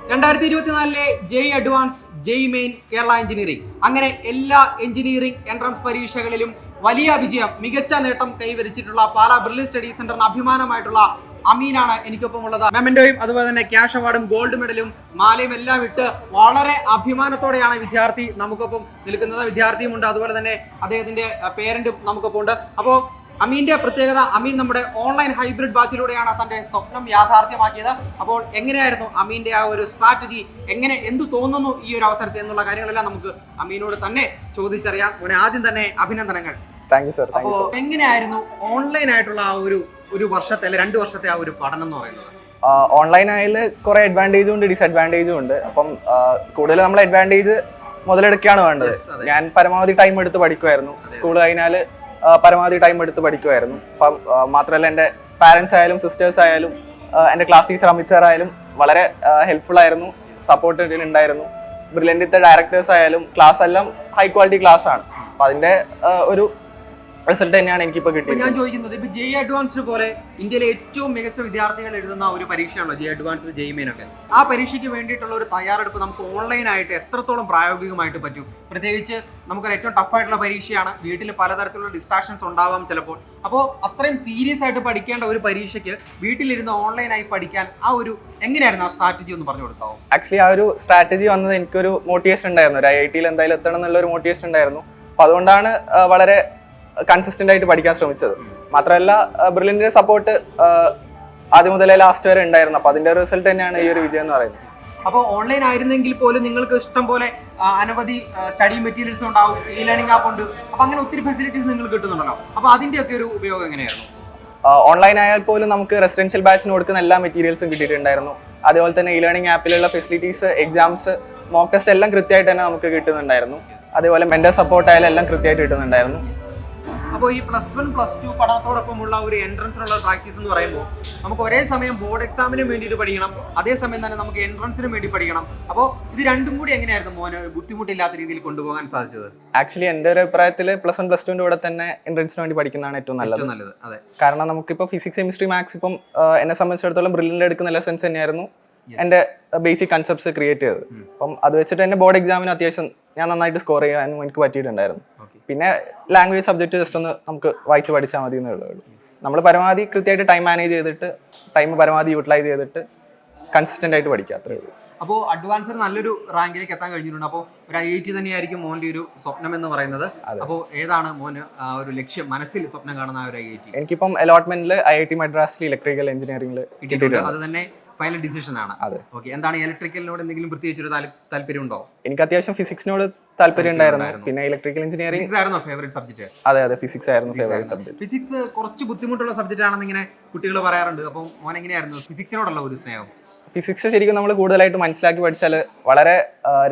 2024 ജെയ് advance, ജെയ് main, Kerala engineering അങ്ങനെ എല്ലാ engineering entrance പരീക്ഷകളിലും വലിയ വിജയം, മികച്ച നേട്ടം കൈവരിച്ചിട്ടുള്ള പാലാ ബ്രില്യൻറ്റ് സ്റ്റഡി സെന്ററിന് അഭിമാനമായിട്ടുള്ള അമീനാണ് എനിക്കൊപ്പം ഉള്ളത്. മെമന്റോയും അതുപോലെ തന്നെ ക്യാഷ് അവാർഡും ഗോൾഡ് മെഡലും മാലയും എല്ലാം ഇട്ട് വളരെ അഭിമാനത്തോടെയാണ് വിദ്യാർത്ഥി നമുക്കൊപ്പം നിൽക്കുന്നത്. വിദ്യാർത്ഥിയുമുണ്ട്, അതുപോലെ തന്നെ അദ്ദേഹത്തിന്റെ പേരന്റും നമുക്കൊപ്പം ഉണ്ട്. അപ്പോൾ അമീന്റെ പ്രത്യേകത, അമീൻ നമ്മുടെ ഓൺലൈൻ ഹൈബ്രിഡ് ബാച്ചിലൂടെയാണ് തന്റെ സ്വപ്നം യാഥാർത്ഥ്യമാക്കിയത്. അപ്പോൾ എങ്ങനെയായിരുന്നു അമീന്റെ ആ ഒരു സ്ട്രാറ്റജി, എന്തു തോന്നുന്നു ഈ ഒരു അവസരത്തിൽ എന്നുള്ള കാര്യങ്ങളെല്ലാം നമുക്ക് അമീനോട് തന്നെ ചോദിച്ചറിയാം. ആദ്യം തന്നെ അഭിനന്ദനങ്ങൾ. Thank you sir. അപ്പോൾ എങ്ങനെയായിരുന്നു ഓൺലൈൻ ആയിട്ടുള്ള ആ ഒരു വർഷത്തെ അല്ലെ 2 വർഷത്തെ ആ ഒരു പഠനം എന്ന് പറയുന്നത്? ഓൺലൈൻ ആയാലും കുറെ അഡ്വാൻറ്റേജും ഉണ്ട്, ഡിസഡ്വാൻറ്റേജും ഉണ്ട്. അപ്പം കൂടുതൽ നമ്മൾ അഡ്വാൻറ്റേജ് മുതലെടുക്കുകയാണ് വേണ്ടത്. ഞാൻ പരമാവധി ടൈം എടുത്ത് പഠിക്കുമായിരുന്നു. സ്കൂൾ കഴിഞ്ഞാൽ പരമാവധി ടൈം എടുത്ത് പഠിക്കുമായിരുന്നു. അപ്പം മാത്രമല്ല എൻ്റെ പാരൻസ് ആയാലും സിസ്റ്റേഴ്സ് ആയാലും എൻ്റെ ക്ലാസ് ടീച്ചർ അമിത് സാർ ആയാലും വളരെ ഹെൽപ്ഫുൾ ആയിരുന്നു, സപ്പോർട്ട് ഉണ്ടായിരുന്നു. ബ്രില്യൻറ്റിത്തെ ഡയറക്ടേഴ്സ് ആയാലും ക്ലാസ് എല്ലാം ഹൈ ക്വാളിറ്റി ക്ലാസ് ആണ്. അപ്പം അതിൻ്റെ ഒരു റിസൾട്ട് തന്നെയാണ് എനിക്കിപ്പോൾ കിട്ടിയത്. ഞാൻ ചോദിക്കുന്നത്, ഇപ്പൊ ജെയ് അഡ്വാൻസ്ഡ് പോലെ ഇന്ത്യയിലെ ഏറ്റവും മികച്ച വിദ്യാർത്ഥികൾ എഴുതുന്ന ഒരു പരീക്ഷയാണല്ലോ ജെയ് അഡ്വാൻസ്ഡ്, ജെയ് മെയിൻ ഒക്കെ. ആ പരീക്ഷയ്ക്ക് വേണ്ടിയിട്ടുള്ള ഒരു തയ്യാറെടുപ്പ് നമുക്ക് ഓൺലൈനായിട്ട് എത്രത്തോളം പ്രായോഗികമായിട്ട് പറ്റും? പ്രത്യേകിച്ച് നമുക്കൊരു ഏറ്റവും ടഫായിട്ടുള്ള പരീക്ഷയാണ്, വീട്ടിൽ പലതരത്തിലുള്ള ഡിസ്ട്രാക്ഷൻസ് ഉണ്ടാവാം ചിലപ്പോൾ. അപ്പോൾ അത്രയും സീരിയസ് ആയിട്ട് പഠിക്കേണ്ട ഒരു പരീക്ഷയ്ക്ക് വീട്ടിലിരുന്ന് ഓൺലൈനായി പഠിക്കാൻ എങ്ങനെയായിരുന്നു ആ സ്ട്രാറ്റജി ഒന്ന് പറഞ്ഞു കൊടുക്കാവോ? ആക്ച്വലി ആ ഒരു സ്ട്രാറ്റജി വന്നത് എനിക്കൊരു മോട്ടിവേഷൻ ഉണ്ടായിരുന്നു. ഒരു IIT-യിൽ എന്തായാലും എത്തണം എന്നുള്ള ഒരു മോട്ടിവേഷൻ ഉണ്ടായിരുന്നു. അപ്പോൾ അതുകൊണ്ടാണ് വളരെ കൺസിസ്റ്റന്റ് ആയിട്ട് പഠിക്കാൻ ശ്രമിച്ചത്. മാത്രമല്ല ബ്രില്യന്റിന്റെ സപ്പോർട്ട് ആദ്യം മുതലേ ലാസ്റ്റ് വരെ ഉണ്ടായിരുന്നു. അപ്പൊ അതിന്റെ റിസൾട്ട് തന്നെയാണ് ഈ ഒരു വിജയം എന്ന് പറയുന്നത്. അപ്പോൾ ഓൺലൈൻ ആയിരുന്നെങ്കിൽ പോലും നിങ്ങൾക്ക് ഇഷ്ടം പോലെ അനവധി സ്റ്റഡി മെറ്റീരിയൽസ് ഉണ്ടാവും, ലേണിംഗ് ആപ്പ് ഉണ്ട്, അപ്പൊ അങ്ങനെ ഒത്തിരി ഫെസിലിറ്റീസ് നിങ്ങൾക്ക് കിട്ടുന്നുണ്ടല്ലോ. അപ്പൊ അതിന്റെ ഒക്കെ ഒരു ഉപയോഗം എങ്ങനെയായിരുന്നു? ഓൺലൈൻ ആയാൽ പോലും നമുക്ക് റെസിഡൻഷ്യൽ ബാച്ചിന് കൊടുക്കുന്ന എല്ലാ മെറ്റീരിയൽസും കിട്ടിയിട്ടുണ്ടായിരുന്നു. അതേപോലെ തന്നെ ലേണിംഗ് ആപ്പിലുള്ള ഫെസിലിറ്റീസ്, എക്സാംസ്, മോക്ക് ടെസ്റ്റ് എല്ലാം കൃത്യമായിട്ട് തന്നെ നമുക്ക് കിട്ടുന്നുണ്ടായിരുന്നു. അതേപോലെ മെന്റർ സപ്പോർട്ട് ആയാലും എല്ലാം കൃത്യമായിട്ട് കിട്ടുന്നുണ്ടായിരുന്നു. അപ്പോൾ ഈ +1 +2 പഠനത്തോടൊപ്പമുള്ള ഒരു എൻട്രൻസിനുള്ള പ്രാക്ടീസ് എന്ന് പറയുമ്പോൾ നമുക്ക് ഒരേ സമയം ബോർഡ് എക്സാമിന് വേണ്ടിയിട്ട് പഠിക്കണം, അതേസമയം തന്നെ നമുക്ക് എൻട്രൻസിന് വേണ്ടി പഠിക്കണം. അപ്പോൾ ഇത് രണ്ടും കൂടി എങ്ങനെയായിരുന്നു മോന് ബുദ്ധിമുട്ടില്ലാത്ത രീതിയിൽ കൊണ്ടുപോകാൻ സാധിച്ചത്? ആക്ച്വലി എൻ്റെ ഒരു അഭിപ്രായത്തിൽ +1 +2 കൂടെ തന്നെ എൻട്രൻസിന് വേണ്ടി പഠിക്കുന്നതാണ് ഏറ്റവും നല്ലത്. അതെ, കാരണം നമുക്കിപ്പോൾ ഫിസിക്സ്, കെമിസ്ട്രി, മാത്സ് ഇപ്പം എന്നെ സംബന്ധിച്ചിടത്തോളം ബ്രില്യൻ്റ് എടുക്കുന്ന ലെസൺസ് തന്നെയായിരുന്നു എൻ്റെ ബേസിക് കൺസെപ്റ്റ്സ് ക്രിയേറ്റ് ചെയ്തത്. അപ്പം അത് വെച്ചിട്ട് എൻ്റെ ബോർഡ് എക്സാമിന് അത്യാവശ്യം ഞാൻ നന്നായിട്ട് സ്കോർ ചെയ്യാനും എനിക്ക് പറ്റിയിട്ടുണ്ടായിരുന്നു. പിന്നെ ലാംഗ്വേജ് സബ്ജക്റ്റ് ജസ്റ്റ് ഒന്ന് നമുക്ക് വായിച്ച് പഠിച്ചാൽ മതി എന്നേ ഉള്ളൂ. നമ്മൾ പരമാവധി കൃത്യമായിട്ട് ടൈം മാനേജ് ചെയ്തിട്ട്, ടൈം പരമാവധി യൂട്ടിലൈസ് ചെയ്തിട്ട് കൺസിസ്റ്റന്റ് ആയിട്ട് പഠിക്കുക, അത്രേ ഉള്ളൂ. അപ്പോൾ അഡ്വാൻസിൽ നല്ലൊരു റാങ്കിലേക്ക് എത്താൻ കഴിഞ്ഞിട്ടുണ്ട്. അപ്പോൾ ഒരു IIT തന്നെയായിരിക്കും മോൻ്റെ ഒരു സ്വപ്നം എന്ന് പറയുന്നത്. അപ്പോൾ ഏതാണ് മോന് ഒരു ലക്ഷ്യം, മനസ്സിൽ സ്വപ്നം കാണുന്ന ആ ഒരു IIT? എനിക്കിപ്പം അലോട്ട്മെന്റിൽ IIT മദ്രാസിൽ ഇലക്ട്രിക്കൽ എഞ്ചിനീയറിംഗിൽ കിട്ടിയിട്ടുണ്ട്. അത് തന്നെ ഫൈനൽ ഡിസിഷൻ ആണ്. അതെ. ഓക്കെ, എന്താണ് ഇലക്ട്രിക്കലിനോട് എന്തെങ്കിലും പ്രത്യേകിച്ചൊരു താല്പര്യം ഉണ്ടോ? എനിക്ക് അത്യാവശ്യം ഫിസിക്സിനോട് താല്പര്യം ഉണ്ടായിരുന്നു. പിന്നെ ഇലക്ട്രിക്കൽ എഞ്ചിനീയറിംഗ് ആയിരുന്നോ ഫേവറേറ്റ് സബ്ജക്ട്? അതെ, ഫിസിക്സ് ആയിരുന്നു ഫേവറേറ്റ് സബ്ജക്ട്. ഫിസിക്സ് കുറച്ച് ബുദ്ധിമുട്ടുള്ള സബ്ജക്റ്റ് ആണെന്ന് ഇങ്ങനെ കുട്ടികൾ പറയാറുണ്ട്. അപ്പോൾ മോൻ എങ്ങനെയായിരുന്നു ഫിസിക്സിനോടുള്ള ഒരു സ്നേഹം? ഫിസിക്സ് ശരിക്കും നമ്മൾ കൂടുതലായിട്ട് മനസ്സിലാക്കി പഠിച്ചാൽ വളരെ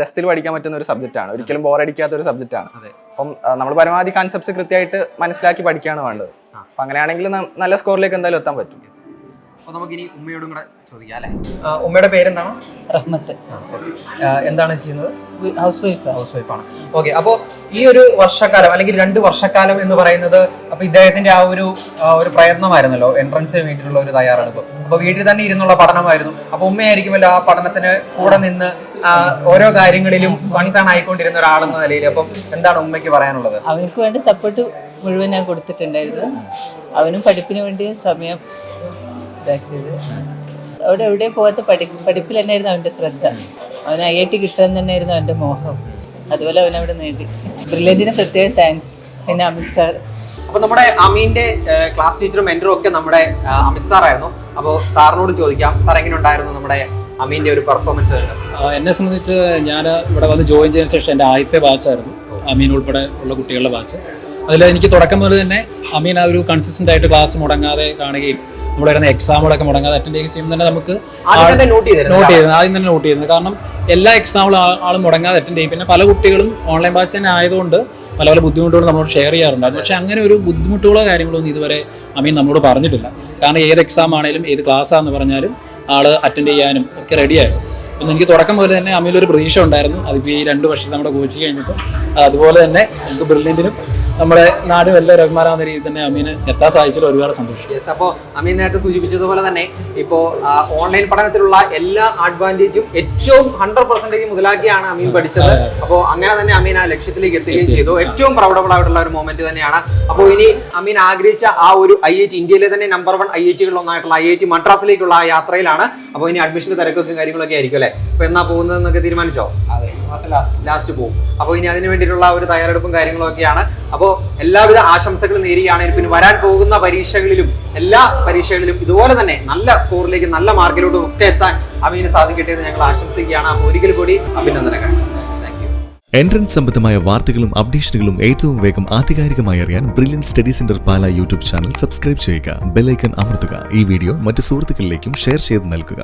രസത്തിൽ പഠിക്കാൻ പറ്റുന്ന ഒരു സബ്ജക്റ്റ് ആണ്, ഒരിക്കലും ബോറടിക്കാത്ത ഒരു സബ്ജക്റ്റ് ആണ്. അപ്പം നമ്മൾ പരമാവധി കൺസെപ്റ്റ്സ് കൃത്യമായിട്ട് മനസ്സിലാക്കി പഠിക്കുകയാണ് വേണ്ടത്. അപ്പം അങ്ങനെയാണെങ്കിൽ നല്ല സ്കോറിലേക്ക് എന്തായാലും എത്താൻ പറ്റും. അപ്പോൾ നമുക്കിനി ഉമ്മയോടും കൂടെ ചോദിക്കാം അല്ലേ. ഉമ്മയുടെ പേരെന്താണ്? റഹ്മത്ത്. എന്താണ് ചെയ്യുന്നത്? ഹൗസ് വൈഫാണ്. ഓക്കെ, അപ്പോൾ ഈ ഒരു വർഷക്കാലം അല്ലെങ്കിൽ 2 വർഷക്കാലം എന്ന് പറയുന്നത് അപ്പോൾ ഇദ്ദേഹത്തിന്റെ ആ ഒരു പ്രയത്നമായിരുന്നല്ലോ, എൻട്രൻസിന് വേണ്ടിയിട്ടുള്ള ഒരു തയ്യാറെടുപ്പ്. അപ്പോൾ വീട്ടിൽ തന്നെ ഇരുന്നുള്ള പഠനമായിരുന്നു. അപ്പോൾ ഉമ്മയായിരിക്കുമല്ലോ ആ പഠനത്തിന് കൂടെ നിന്ന് ഓരോ കാര്യങ്ങളിലും കൺസേൺ ആയിക്കൊണ്ടിരുന്ന ഒരാളെന്ന നിലയിൽ. അപ്പം എന്താണ് ഉമ്മയ്ക്ക് പറയാനുള്ളത്? അവനക്ക് വേണ്ട സപ്പോർട്ട് മുഴുവൻ ഞാൻ കൊടുത്തിട്ടുണ്ടായിരുന്നു. അവനും പഠിപ്പിന് വേണ്ടി സമയം ഇതാക്കിയത്. അവിടെ എവിടെയും പോകാത്ത പഠിപ്പിൽ തന്നെയായിരുന്നു അവൻ്റെ ശ്രദ്ധ. അവന് IIT കിട്ടുമെന്ന് തന്നെയായിരുന്നു അവൻ്റെ മോഹം. അതുപോലെ അവനവിടെ നേടി. ബ്രില്യൻറ്റിന് പ്രത്യേകം താങ്ക്സ്. പിന്നെ അമിത് സാർ. അപ്പോൾ നമ്മുടെ അമീന്റെ ക്ലാസ് ടീച്ചറും മെന്ററും ഒക്കെ നമ്മുടെ അമിത് സാർ ആയിരുന്നു. അപ്പോൾ സാറിനോട് ചോദിക്കാം, സാർ എങ്ങനെ ഉണ്ടായിരുന്നു നമ്മുടെ അമീന്റെ ഒരു പെർഫോമൻസ്? എന്നെ സംബന്ധിച്ച് ഞാൻ ഇവിടെ വന്ന് ജോയിൻ ചെയ്തതിന് ശേഷം എൻ്റെ ആദ്യത്തെ ബാച്ചായിരുന്നു അമീൻ ഉൾപ്പെടെ ഉള്ള കുട്ടികളുടെ ബാച്ച്. അതിൽ എനിക്ക് തുടക്കം മുതൽ തന്നെ അമീൻ ആ ഒരു കൺസിസ്റ്റന്റ് ആയിട്ട് ക്ലാസ് മുടങ്ങാതെ കാണുകയും നമ്മൾ വരുന്ന എക്സാമുകളൊക്കെ മുടങ്ങാതെ അറ്റൻഡ് ചെയ്യുമ്പോൾ തന്നെ നമുക്ക് ആദ്യം തന്നെ നോട്ട് ചെയ്യുന്നത്. കാരണം എല്ലാ എക്സാമുകളും ആൾ മുടങ്ങാതെ അറ്റൻഡ് ചെയ്യും. പിന്നെ പല കുട്ടികളും ഓൺലൈൻ ബാച്ച് തന്നെ ആയതുകൊണ്ട് പല പല ബുദ്ധിമുട്ടുകളും നമ്മളോട് ഷെയർ ചെയ്യാറുണ്ടായിരുന്നു. പക്ഷേ അങ്ങനെ ഒരു ബുദ്ധിമുട്ടുകളോ കാര്യങ്ങളൊന്നും ഇതുവരെ അമീൻ നമ്മളോട് പറഞ്ഞിട്ടില്ല. കാരണം ഏത് എക്സാം ആണെങ്കിലും ഏത് ക്ലാസ്സാണെന്ന് പറഞ്ഞാലും ആൾ അറ്റൻഡ് ചെയ്യാനും ഒക്കെ റെഡിയായിരുന്നു. അപ്പം എനിക്ക് തുടക്കം പോലെ തന്നെ അമീലൊരു പ്രതീക്ഷ ഉണ്ടായിരുന്നു. അതിപ്പോൾ ഈ 2 വർഷം നമ്മുടെ കോച്ചിങ് കഴിഞ്ഞപ്പോൾ അതുപോലെ തന്നെ നമുക്ക് ബ്രില്യൻറ്റിനും നമ്മുടെ നാട് വലിയ റഹ്മാനാവുന്ന രീതിയിൽ തന്നെ അമീന് എത്താൻ സാധിച്ചതിൽ ഒരുപാട് സന്തോഷം. യെസ്, അപ്പോൾ അമീൻ നേരത്തെ സൂചിപ്പിച്ചതുപോലെ തന്നെ ഇപ്പോൾ ഓൺലൈൻ പഠനത്തിലുള്ള എല്ലാ അഡ്വാൻറ്റേജും ഏറ്റവും 100% മുതലാക്കിയാണ് അമീൻ പഠിച്ചത്. അപ്പോൾ അങ്ങനെ തന്നെ അമീൻ ആ ലക്ഷ്യത്തിലേക്ക് എത്തുകയും ചെയ്തു. ഏറ്റവും പ്രൗഡബിൾ ആയിട്ടുള്ള ഒരു മൊമെന്റ് തന്നെയാണ്. അപ്പോൾ ഇനി അമീൻ ആഗ്രഹിച്ച ആ ഒരു IIT, ഇന്ത്യയിലെ തന്നെ നമ്പർ 1 IIT-കളിൽ ഒന്നായിട്ടുള്ള IIT മദ്രാസിലേക്കുള്ള ആ യാത്രയിലാണ്. അപ്പോൾ ഇനി അഡ്മിഷന്റെ തിരക്കൊക്കെ കാര്യങ്ങളൊക്കെ ആയിരിക്കും അല്ലേ? അപ്പോൾ എന്നാ പോകുന്നതെന്നൊക്കെ തീരുമാനിച്ചോ? ലാസ്റ്റ് പോകും. അപ്പോൾ ഇനി അതിന് വേണ്ടിയിട്ടുള്ള ഒരു തയ്യാറെടുപ്പും കാര്യങ്ങളും ഒക്കെയാണ്. അപ്പോൾ എല്ലാവിധ ആശംസകളും നേരുകയാണ്. പിന്നെ വരാൻ പോകുന്ന പരീക്ഷകളിലും എല്ലാ പരീക്ഷകളിലും ഇതുപോലെ തന്നെ നല്ല സ്കോറിലേക്ക് നല്ല മാർക്കിലോട്ടും ഒക്കെ എത്താൻ അമീന് സാധിക്കട്ടെ എന്ന് ഞങ്ങൾ ആശംസിക്കുകയാണ്. അപ്പോൾ ഒരിക്കൽ കൂടി അഭിനന്ദനങ്ങൾ. എൻട്രൻസ് സംബന്ധമായ വാർത്തകളും അപ്ഡേഷനുകളും ഏറ്റവും വേഗം ആധികാരികമായി അറിയാൻ ബ്രില്യൻറ്റ് സ്റ്റഡി സെന്റർ പാല യൂട്യൂബ് ചാനൽ സബ്സ്ക്രൈബ് ചെയ്യുക. ബെൽ ഐക്കൺ അമർത്തുക. ഈ വീഡിയോ മറ്റ് സുഹൃത്തുക്കളിലേക്കും ഷെയർ ചെയ്ത് നൽകുക.